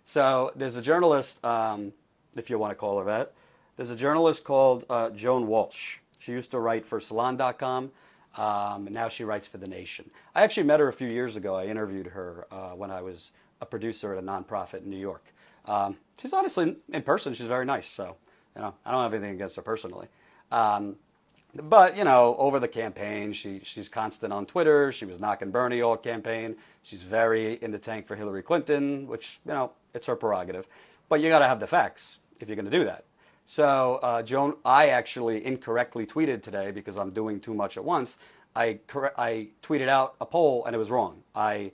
So there's a journalist, if you want to call her that. There's a journalist called Joan Walsh. She used to write for Salon.com. And now she writes for The Nation. I actually met her a few years ago. I interviewed her when I was a producer at a nonprofit in New York. She's honestly, in person, she's very nice. So, I don't have anything against her personally. But, over the campaign, she's constant on Twitter. She was knocking Bernie all campaign. She's very in the tank for Hillary Clinton, which, it's her prerogative. But you got to have the facts if you're going to do that. So, Joan, I actually incorrectly tweeted today because I'm doing too much at once. I tweeted out a poll and it was wrong. I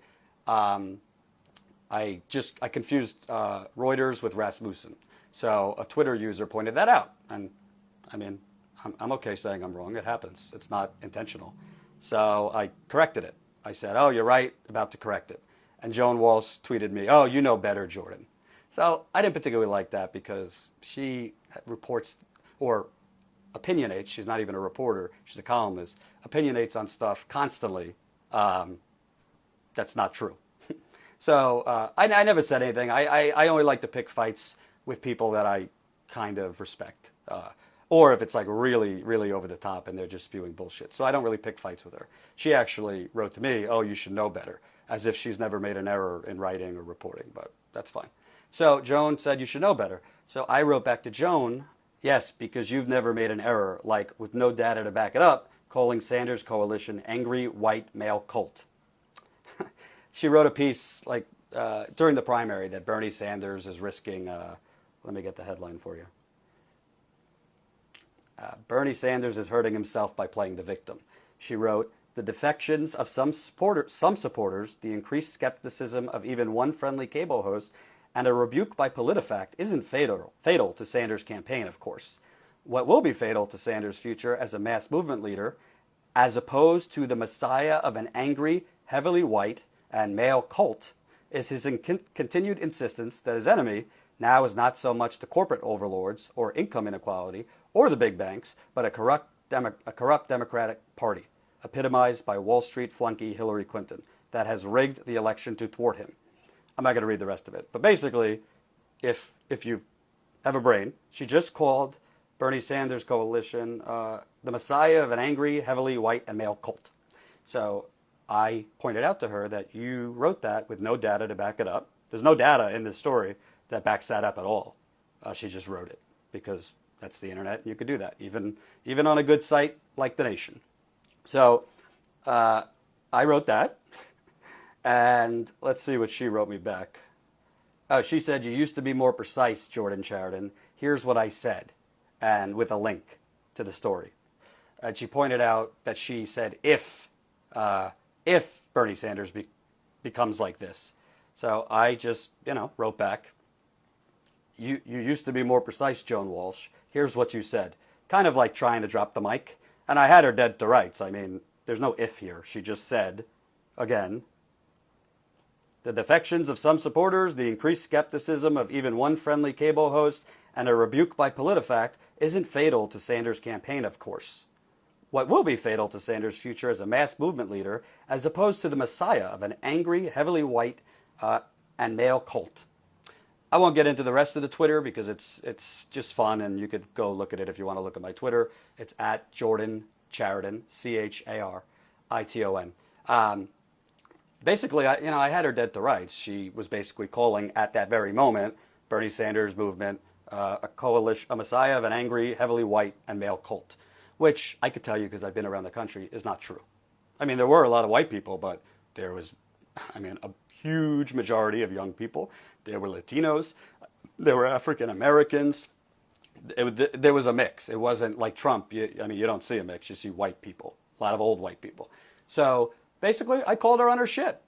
confused Reuters with Rasmussen. So a Twitter user pointed that out. And I mean, I'm okay saying I'm wrong. It happens. It's not intentional. So I corrected it. I said, oh, you're right, about to correct it. And Joan Walsh tweeted me, oh, you know better, Jordan. So I didn't particularly like that because she reports or opinionates. She's not even a reporter. She's a columnist. Opinionates on stuff constantly. That's not true. So I never said anything. I only like to pick fights with people that I kind of respect. Or if it's like really, really over the top and they're just spewing bullshit. So I don't really pick fights with her. She actually wrote to me, oh, you should know better, as if she's never made an error in writing or reporting, but that's fine. So Joan said you should know better. So I wrote back to Joan, yes, because you've never made an error, like with no data to back it up, calling Sanders' coalition angry white male cult. She wrote a piece like during the primary that Bernie Sanders is risking, let me get the headline for you. Bernie Sanders is hurting himself by playing the victim. She wrote, the defections of some supporters, the increased skepticism of even one friendly cable host, and a rebuke by PolitiFact isn't fatal to Sanders' campaign, of course. What will be fatal to Sanders' future as a mass movement leader, as opposed to the messiah of an angry, heavily white, and male cult, is his continued insistence that his enemy now is not so much the corporate overlords or income inequality or the big banks, but a corrupt Democratic Party, epitomized by Wall Street flunky Hillary Clinton, that has rigged the election to thwart him. I'm not going to read the rest of it. But basically, if you have a brain, she just called Bernie Sanders' coalition the messiah of an angry, heavily white, and male cult. So I pointed out to her that you wrote that with no data to back it up. There's no data in this story that backs that up at all. She just wrote it because that's the internet, and you could do that, even on a good site like The Nation. So I wrote that, and let's see what she wrote me back. Oh, she said, you used to be more precise, Jordan Chariton. Here's what I said, and with a link to the story. And she pointed out that she said, if Bernie Sanders becomes like this. So I just, wrote back, you used to be more precise, Joan Walsh. Here's what you said. Kind of like trying to drop the mic. And I had her dead to rights. I mean, there's no if here. She just said, again, the defections of some supporters, the increased skepticism of even one friendly cable host, and a rebuke by PolitiFact isn't fatal to Sanders' campaign, of course. What will be fatal to Sanders' future as a mass movement leader, as opposed to the messiah of an angry, heavily white, and male cult. I won't get into the rest of the Twitter because it's just fun, and you could go look at it if you want to look at my Twitter. It's at Jordan Chariton, Chariton. Basically, I had her dead to rights. She was basically calling at that very moment Bernie Sanders' movement a messiah of an angry, heavily white, and male cult, which I could tell you because I've been around the country is not true. I mean, there were a lot of white people, but there was, a huge majority of young people. There were Latinos. There were African Americans. There was a mix. It wasn't like Trump. You don't see a mix. You see white people, a lot of old white people. So basically, I called her on her shit.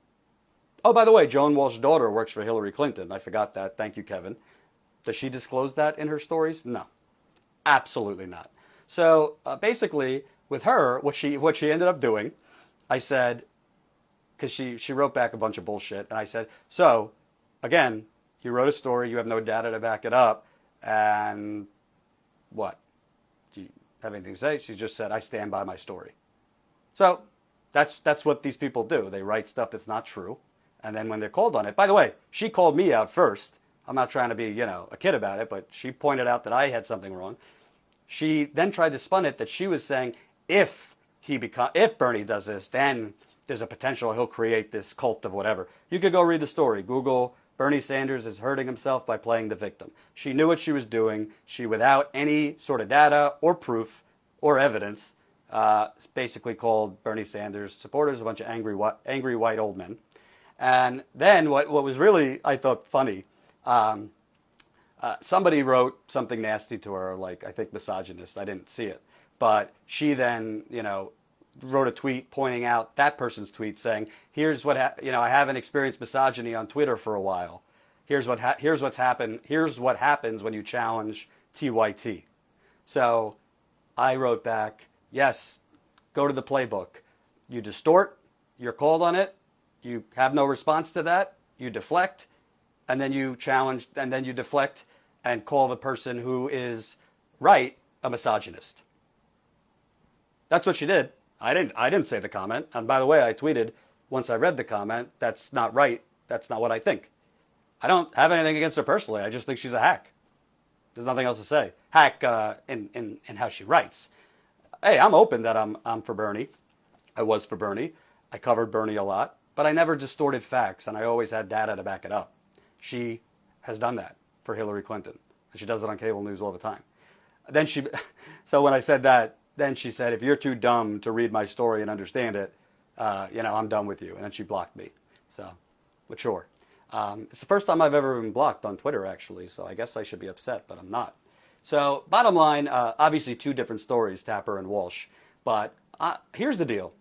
Oh, by the way, Joan Walsh's daughter works for Hillary Clinton. I forgot that. Thank you, Kevin. Does she disclose that in her stories? No, absolutely not. So basically, with her, what she ended up doing, I said, because she wrote back a bunch of bullshit, and I said, so, again, you wrote a story, you have no data to back it up, and what? Do you have anything to say? She just said, I stand by my story. So that's what these people do. They write stuff that's not true, and then when they're called on it, by the way, she called me out first I'm not trying to be, a kid about it, but she pointed out that I had something wrong. She then tried to spin it that she was saying if Bernie does this, then there's a potential he'll create this cult of whatever. You could go read the story. Google Bernie Sanders is hurting himself by playing the victim. She knew what she was doing. She, without any sort of data or proof or evidence, basically called Bernie Sanders supporters a bunch of angry white old men. And then what was really, I thought, funny, somebody wrote something nasty to her, like, I think misogynist. I didn't see it. But she then, wrote a tweet pointing out that person's tweet saying, here's what, I haven't experienced misogyny on Twitter for a while. Here's what happened. Here's what happens when you challenge TYT. So I wrote back, yes, go to the playbook. You distort, you're called on it, you have no response to that, you deflect, and then you challenge, and then you deflect and call the person who is right a misogynist. That's what she did. I didn't say the comment. And by the way, I tweeted once I read the comment, that's not right. That's not what I think. I don't have anything against her personally. I just think she's a hack. There's nothing else to say. Hack in how she writes. Hey, I'm open that I'm for Bernie. I was for Bernie. I covered Bernie a lot, but I never distorted facts, and I always had data to back it up. She has done that for Hillary Clinton, and she does it on cable news all the time. Then so when I said that, then she said, if you're too dumb to read my story and understand it, I'm done with you. And then she blocked me. So, but sure. It's the first time I've ever been blocked on Twitter, actually. So I guess I should be upset, but I'm not. So bottom line, obviously two different stories, Tapper and Walsh. But here's the deal.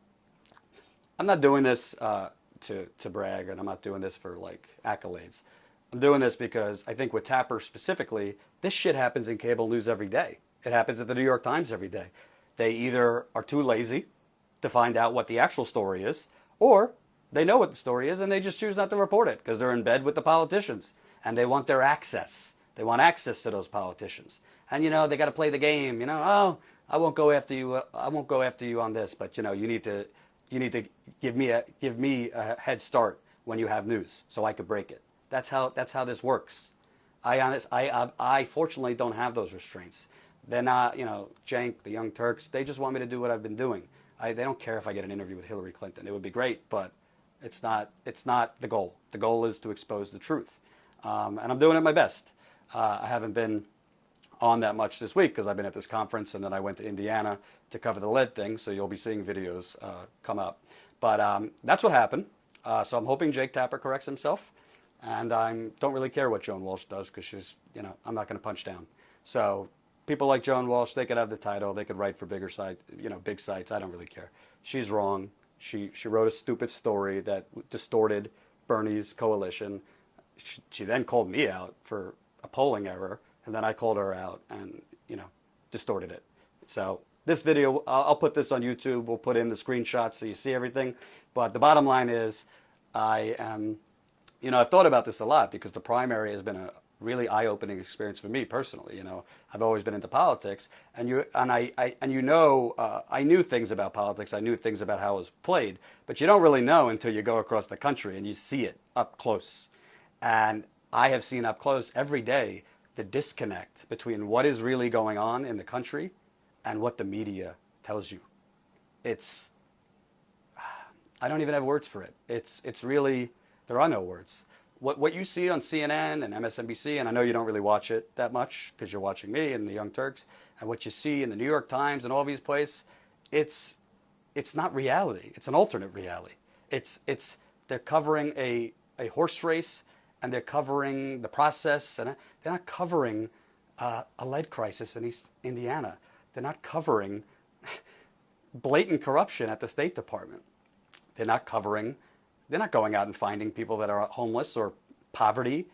I'm not doing this to brag, and I'm not doing this for, like, accolades. I'm doing this because I think with Tapper specifically, this shit happens in cable news every day. It happens at the New York Times every day. They either are too lazy to find out what the actual story is, or they know what the story is and they just choose not to report it because they're in bed with the politicians and they want their access. They want access to those politicians. And, they got to play the game. Oh, I won't go after you. I won't go after you on this, but, you need to give me a head start when you have news so I could break it. That's how this works. I fortunately don't have those restraints. They're not, Cenk, the Young Turks, they just want me to do what I've been doing. They don't care if I get an interview with Hillary Clinton. It would be great, but it's not the goal. The goal is to expose the truth. And I'm doing it my best. I haven't been on that much this week because I've been at this conference, and then I went to Indiana to cover the lead thing, so you'll be seeing videos come up. But that's what happened. So I'm hoping Jake Tapper corrects himself, and I don't really care what Joan Walsh does because she's, I'm not going to punch down. So people like Joan Walsh, they could have the title, they could write for bigger sites, big sites. I don't really care. She's wrong. She wrote a stupid story that distorted Bernie's coalition. She then called me out for a polling error, and then I called her out and, distorted it. So this video, I'll put this on YouTube. We'll put in the screenshots so you see everything. But the bottom line is I am, I've thought about this a lot because the primary has been a really eye-opening experience for me personally. I've always been into politics, I knew things about politics. I knew things about how it was played, but you don't really know until you go across the country and you see it up close. And I have seen up close every day the disconnect between what is really going on in the country and what the media tells you. I don't even have words for it. It's really, there are no words. What you see on CNN and MSNBC, and I know you don't really watch it that much because you're watching me and the Young Turks, and what you see in the New York Times and all these places, it's not reality. It's an alternate reality. They're covering a horse race, and they're covering the process, and they're not covering a lead crisis in East Indiana. They're not covering blatant corruption at the State Department. They're not going out and finding people that are homeless or poverty,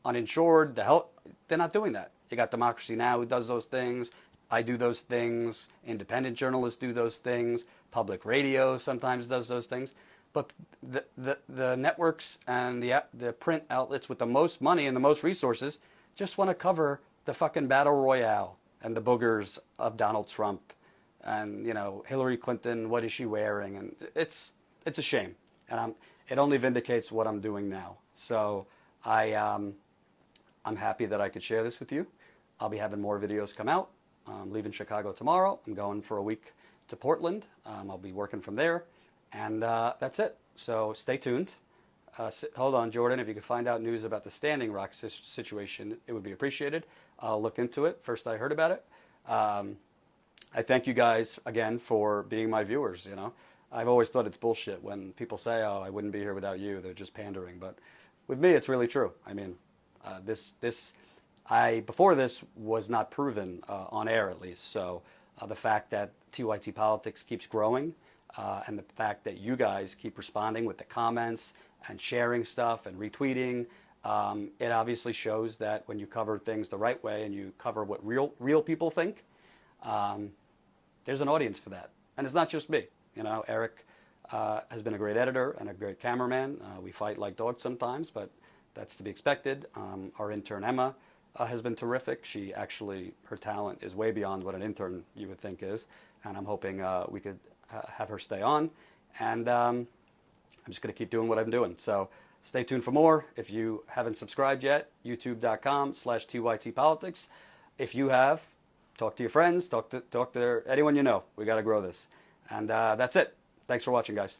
uninsured, they're not doing that. You got Democracy Now! Who does those things. I do those things. Independent journalists do those things. Public radio sometimes does those things. But the networks and the print outlets with the most money and the most resources just want to cover the fucking battle royale and the boogers of Donald Trump and, Hillary Clinton, what is she wearing? And it's a shame. And it only vindicates what I'm doing now. So I'm happy that I could share this with you. I'll be having more videos come out. I'm leaving Chicago tomorrow. I'm going for a week to Portland. I'll be working from there. And that's it. So stay tuned. Hold on, Jordan. If you could find out news about the Standing Rock situation, it would be appreciated. I'll look into it. First I heard about it. I thank you guys again for being my viewers. You know, I've always thought it's bullshit when people say, "Oh, I wouldn't be here without you." They're just pandering. But with me, it's really true. I mean, before this was not proven on air, at least. So the fact that TYT Politics keeps growing, and the fact that you guys keep responding with the comments and sharing stuff and retweeting, it obviously shows that when you cover things the right way and you cover what real people think, there's an audience for that. And it's not just me. You know, Eric has been a great editor and a great cameraman. We fight like dogs sometimes, but that's to be expected. Our intern, Emma, has been terrific. She actually, her talent is way beyond what an intern you would think is. And I'm hoping we could have her stay on. And I'm just going to keep doing what I'm doing. So stay tuned for more. If you haven't subscribed yet, youtube.com/TYTpolitics. If you have, talk to your friends, talk to anyone you know. We got to grow this. And that's it. Thanks for watching, guys.